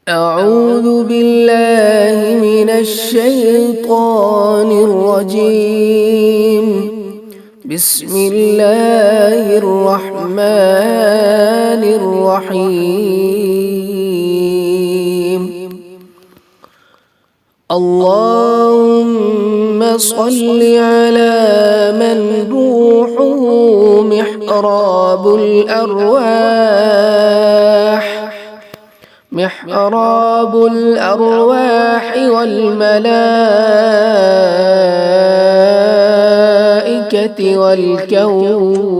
أعوذ بالله من الشيطان الرجيم. بسم الله الرحمن الرحيم. اللهم صل على من روحه محراب الأرواح والملائكة والكون.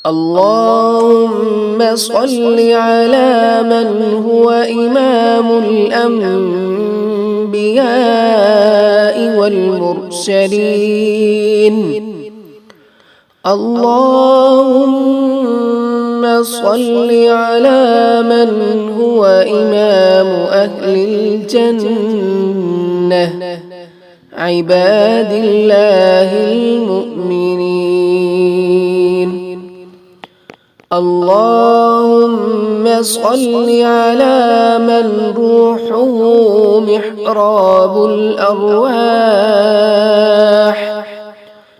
اللهم صل على من هو إمام الأنبياء والمرسلين. اللهم صل على من هو إمام أهل الجنة عباد الله المؤمنين. اللهم صل على من روحه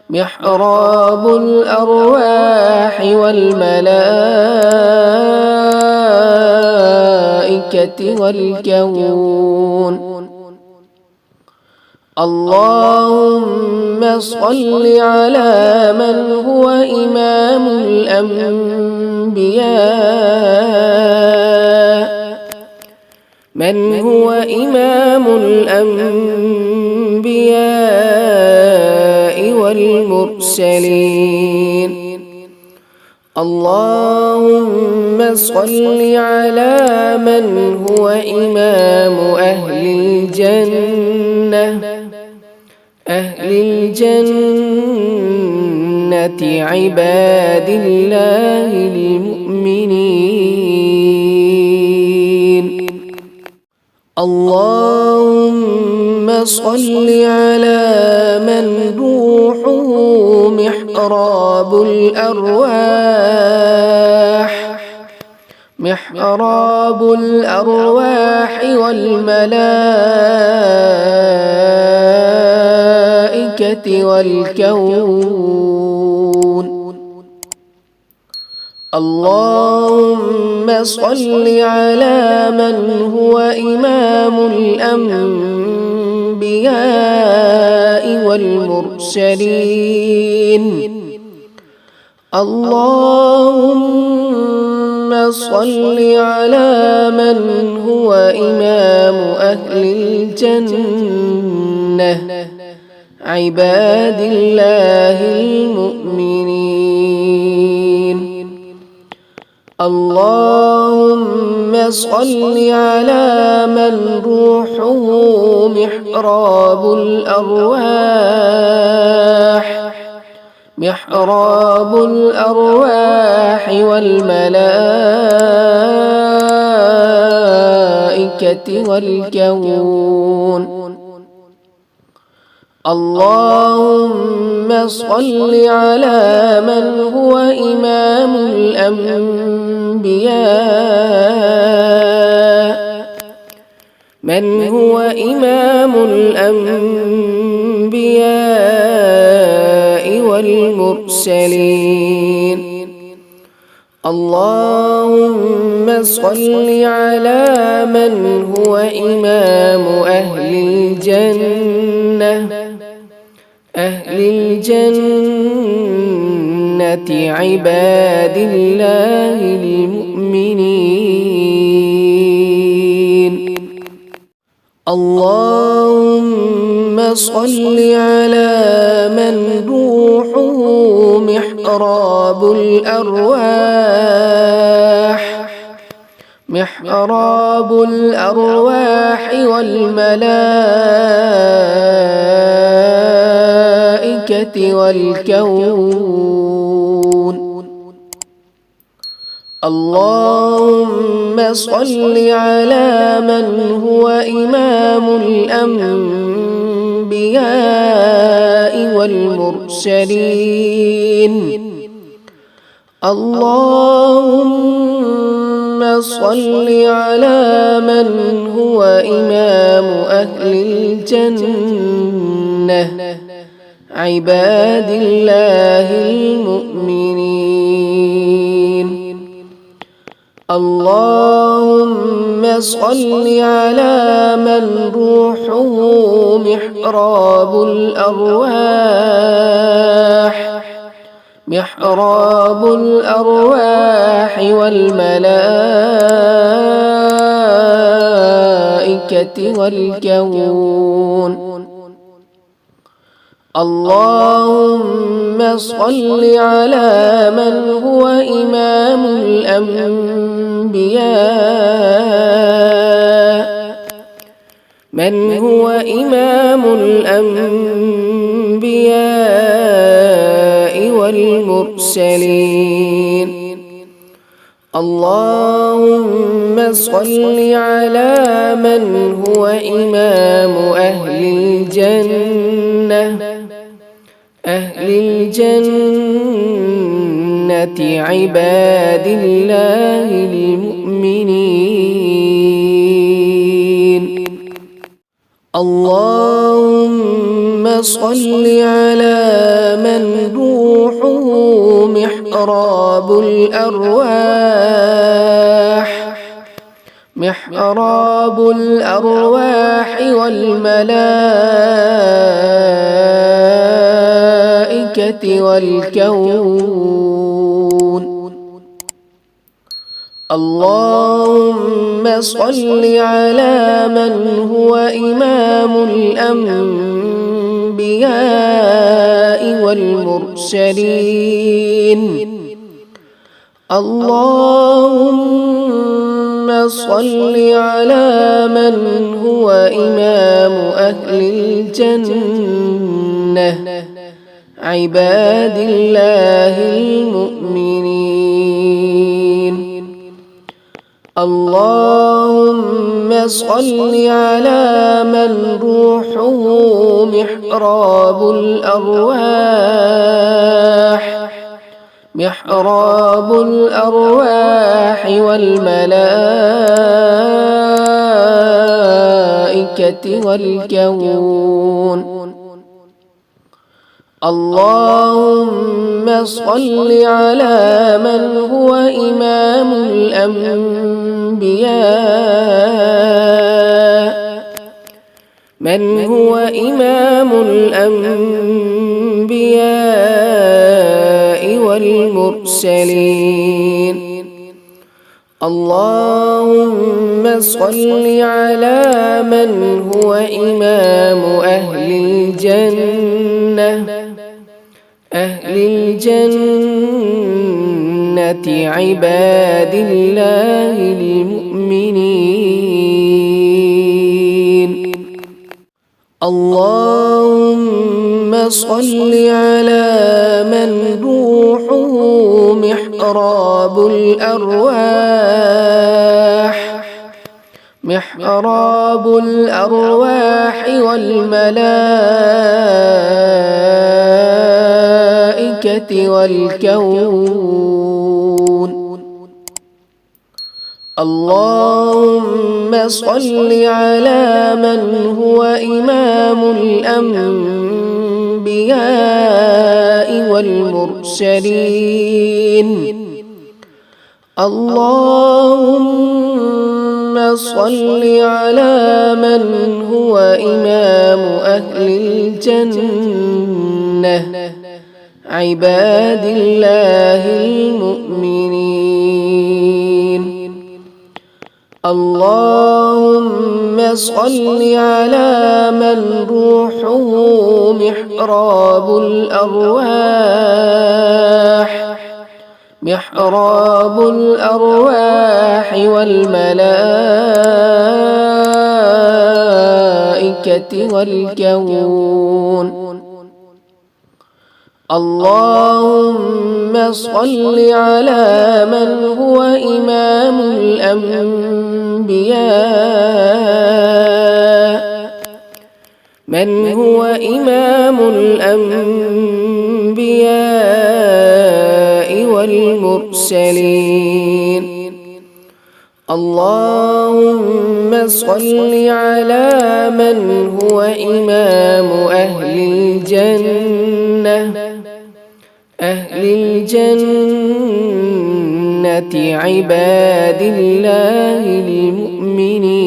محراب الأرواح والملائكة والكون. اللهم صل على من هو إمام الأنبياء والمرسلين. اللهم صل على من هو إمام أهل الجنة عباد الله المؤمنين. اللهم صل على من روحه محراب الأرواح والملائكة والكون. اللهم صل على من هو إمام الأنبياء والمرسلين. اللهم صل على من هو إمام أهل الجنة عباد الله المؤمنين. اللهم صل على من روحه محراب الأرواح والملائكة والكون. اللهم صل على من هو إمام الأنبياء والمرسلين. اللهم صل على من هو إمام أهل الجنة عباد الله المؤمنين. اللهم صل على من روحه محراب الأرواح والملائكة والكون. اللهم صل على من هو إمام الأنبياء والمرسلين. اللهم صل على من هو إمام أهل الجنة عباد الله المؤمنين. اللهم صل على من روحه محراب الأرواح والملائكة والكون. اللهم صل على من هو إمام الأنبياء والمرسلين. اللهم صل على من هو إمام أهل الجنة عباد الله المؤمنين. اللهم صل على من روحه محراب الأرواح والملائكة والكون. اللهم صل على من هو إمام الأنبياء والمرسلين. اللهم صل على من هو إمام أهل الجنة عباد الله المؤمنين. اللهم صل على من روحه محراب الأرواح والملائكة والكون. اللهم صل على من هو إمام الأنبياء والمرسلين. اللهم صل على من هو إمام أهل الجنة عباد الله المؤمنين. اللهم صل على من روحه محراب الأرواح والملائكة والكون. اللهم صل على من هو إمام الأنبياء والمرسلين. اللهم صل على من هو إمام أهل الجنة عباد الله المؤمنين. اللهم صل على من روحه محراب الأرواح والملائكة والكون. اللهم صل على من هو إمام الأنبياء والمرسلين. اللهم صل على من هو إمام أهل الجنة عباد الله المؤمنين.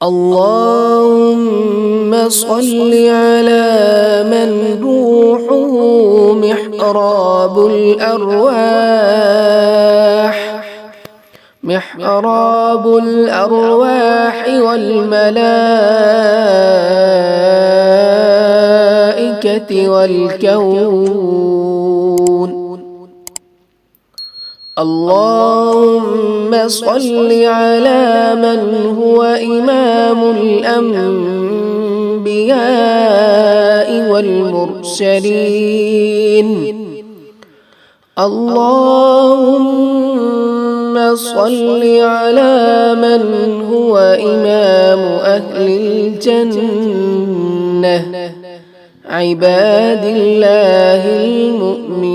اللهم صل على من روحه محراب الأرواح والملائكة والكون. اللهم صل على من هو إمام الأنبياء والمرسلين. اللهم صل على من هو إمام أهل الجنة عباد الله المؤمنين.